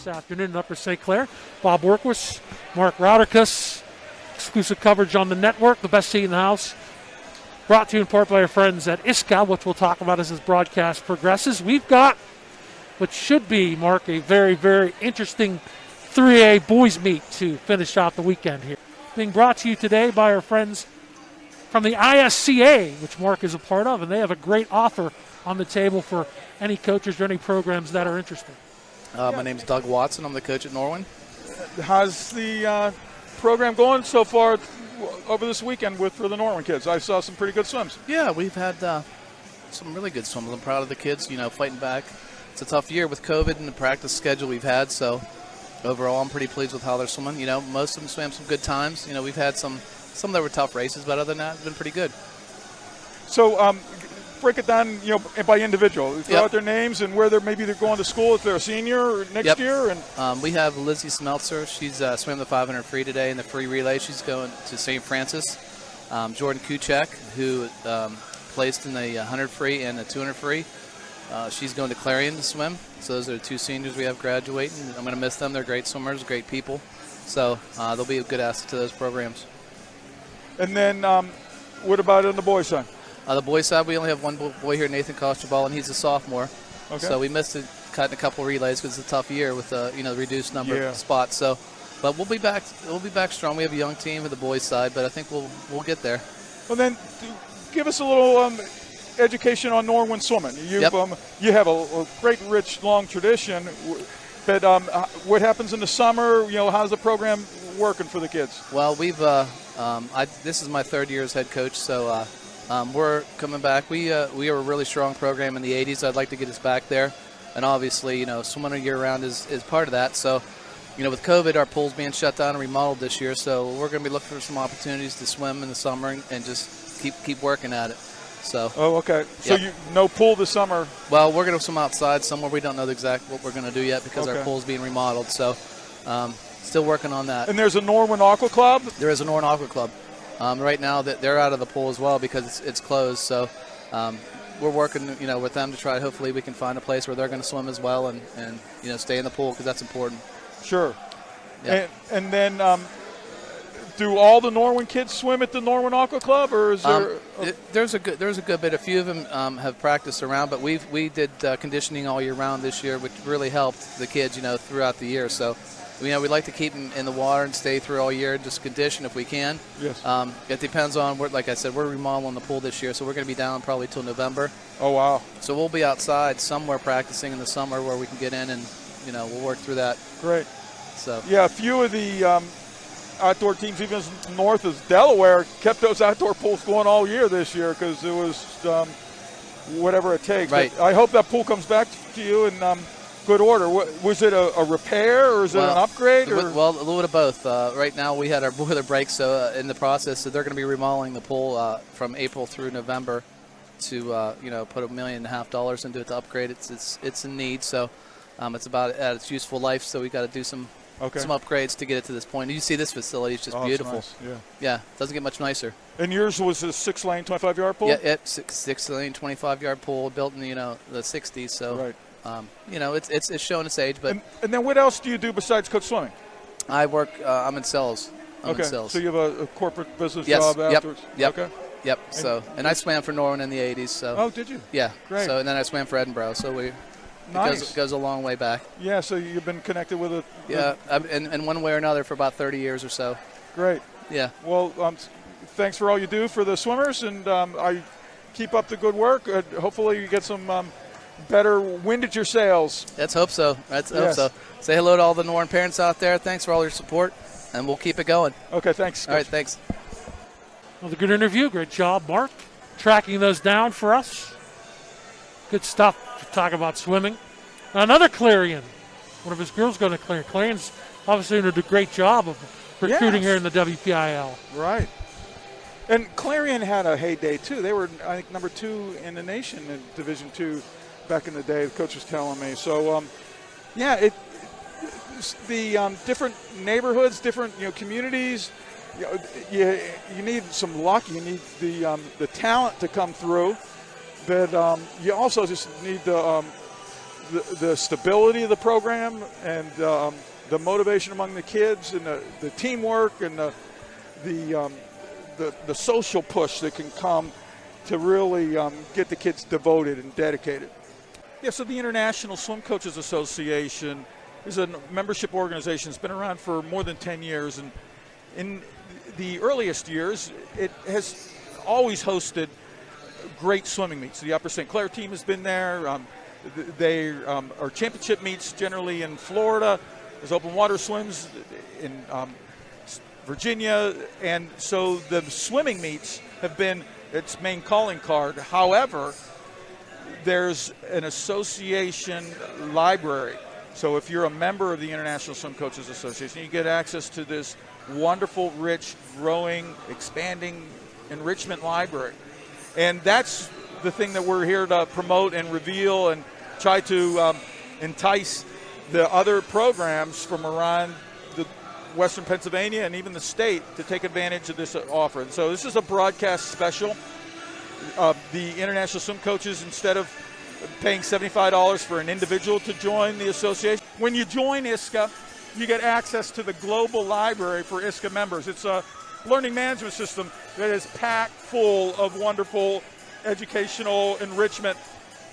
this afternoon in Upper St. Clair. Bob Workwis, Mark Rauderkus, exclusive coverage on the network, the best seat in the house. Brought to you in part by our friends at ISCA, which we'll talk about as this broadcast progresses. We've got what should be, Mark, a very, very interesting 3A boys meet to finish out the weekend here. Being brought to you today by our friends from the ISCA, which Mark is a part of, and they have a great offer on the table for any coaches or any programs that are interested. My name's Doug Watson. I'm the coach at Norwin. How's the program going so far over this weekend for the Norwin kids? I saw some pretty good swims. Yeah, we've had some really good swims. I'm proud of the kids, fighting back. It's a tough year with COVID and the practice schedule we've had, so overall I'm pretty pleased with how they're swimming. Most of them swam some good times. We've had some that were tough races, but other than that, it's been pretty good. So break it down, by individual. Throw out their names and where they're going to school if they're a senior next year. And we have Lizzie Smeltzer. She's swam the 500 free today in the free relay. She's going to St. Francis. Jordan Kuchek, who placed in the 100 free and the 200 free. She's going to Clarion to swim. So those are the two seniors we have graduating. I'm going to miss them. They're great swimmers, great people. So they'll be a good asset to those programs. And then what about on the boys' side? The boys' side, we only have one boy here, Nathan Kostrobal, and he's a sophomore. Okay. So we missed cutting a couple relays because it's a tough year with the reduced number of spots. So, but we'll be back. We'll be back strong. We have a young team with the boys' side, but I think we'll get there. Well, then give us a little education on Norwin swimming. You have a great, rich, long tradition. But what happens in the summer? How's the program working for the kids? Well, we've this is my third year as head coach, so we're coming back. We are a really strong program in the 80s. I'd like to get us back there, and obviously, swimming year round is part of that. So, with COVID, our pool's being shut down and remodeled this year, so we're going to be looking for some opportunities to swim in the summer and just keep working at it. So. Oh, okay. So no pool this summer. Well, we're going to swim outside somewhere. We don't know exactly what we're going to do yet because our pool's being remodeled. So, still working on that. And there's a Norwin Aqua Club? There is a Norwin Aqua Club. Right now that they're out of the pool as well because it's closed. So we're working, with them to try. Hopefully, we can find a place where they're going to swim as well and stay in the pool because that's important. Sure. Yeah. And then do all the Norwin kids swim at the Norwin Aqua Club, or is there? There's a good bit. A few of them have practiced around, but we did conditioning all year round this year, which really helped the kids, throughout the year. So. We like to keep them in the water and stay through all year, just condition if we can. Yes. It depends on, like I said, we're remodeling the pool this year, so we're going to be down probably till November. Oh, wow. So we'll be outside somewhere practicing in the summer where we can get in and, we'll work through that. Great. So. Yeah, a few of the outdoor teams, even as north as Delaware, kept those outdoor pools going all year this year because it was whatever it takes. Right. But I hope that pool comes back to you and good order. Was it a repair or is it an upgrade? Well, a little bit of both. Right now we had our boiler break, so in the process, so they're going to be remodeling the pool from April through November to put $1.5 million into it to upgrade. It's in need, so it's about at its useful life. So we got to do some upgrades to get it to this point. You see this facility; it's just beautiful. It's nice. Yeah, it doesn't get much nicer. And yours was a 6-lane, 25-yard pool? Yeah, six-lane, 25-yard pool built in the 60s. So. Right. It's showing its age, but and then what else do you do besides coach swimming? I work. I'm in sales. In sales. So you have a corporate business yes. job afterwards. Yep. Okay. Yep. So I swam for Norwin in the 80s. So. Oh, did you? Yeah. Great. So and then I swam for Edinburgh. So it goes a long way back. Yeah. So you've been connected with it. Yeah. In one way or another for about 30 years or so. Great. Yeah. Well, thanks for all you do for the swimmers, and I keep up the good work. Hopefully you get some. Better wind at your sails. Let's hope so. Hope so. Say hello to all the Norwin parents out there. Thanks for all your support, and we'll keep it going. Okay, thanks. All right, thanks. Well, a good interview. Great job, Mark, tracking those down for us. Good stuff to talk about swimming. Another Clarion. One of his girls going to Clarion. Clarion's obviously doing a great job of recruiting here in the WPIAL. Right. And Clarion had a heyday, too. They were, I think, number 2 in the nation in Division II. Back in the day, the coach was telling me. So, the different neighborhoods, different communities. You need some luck. You need the talent to come through, but you also just need the the stability of the program and the motivation among the kids and the teamwork and the social push that can come to really get the kids devoted and dedicated. Yeah, so the International Swim Coaches Association is a membership organization. It's been around for more than 10 years, and in the earliest years, it has always hosted great swimming meets. The Upper St. Clair team has been there. They are championship meets generally in Florida. There's open water swims in Virginia, and so the swimming meets have been its main calling card. However, there's an association library. So if you're a member of the International Swim Coaches Association, you get access to this wonderful, rich, growing, expanding enrichment library. And that's the thing that we're here to promote and reveal and try to entice the other programs from around the Western Pennsylvania and even the state to take advantage of this offer. And so this is a broadcast special. The International Swim Coaches, instead of paying $75 for an individual to join the association, when you join ISCA, you get access to the global library for ISCA members. It's a learning management system that is packed full of wonderful educational enrichment,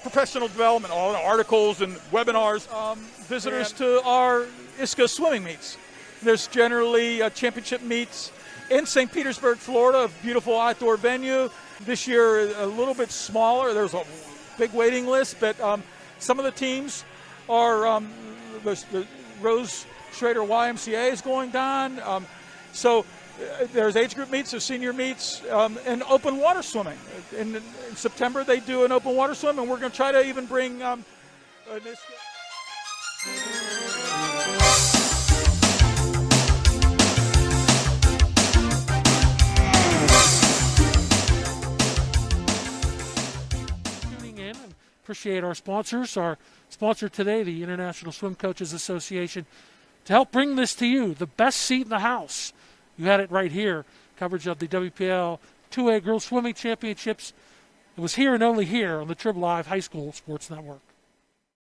professional development, all the articles and webinars. Visitors to our ISCA swimming meets. There's generally championship meets in St. Petersburg, Florida, a beautiful outdoor venue. This year, a little bit smaller. There's a big waiting list, but some of the teams are the Rose Schrader YMCA is going down. So there's age group meets, there's senior meets, and open water swimming. In September, they do an open water swim, and we're going to try to even bring this. Appreciate our sponsors. Our sponsor today, the International Swim Coaches Association, to help bring this to you, the best seat in the house. You had it right here, coverage of the WPIAL 2A Girls Swimming Championships. It was here and only here on the Triple Live High School Sports Network.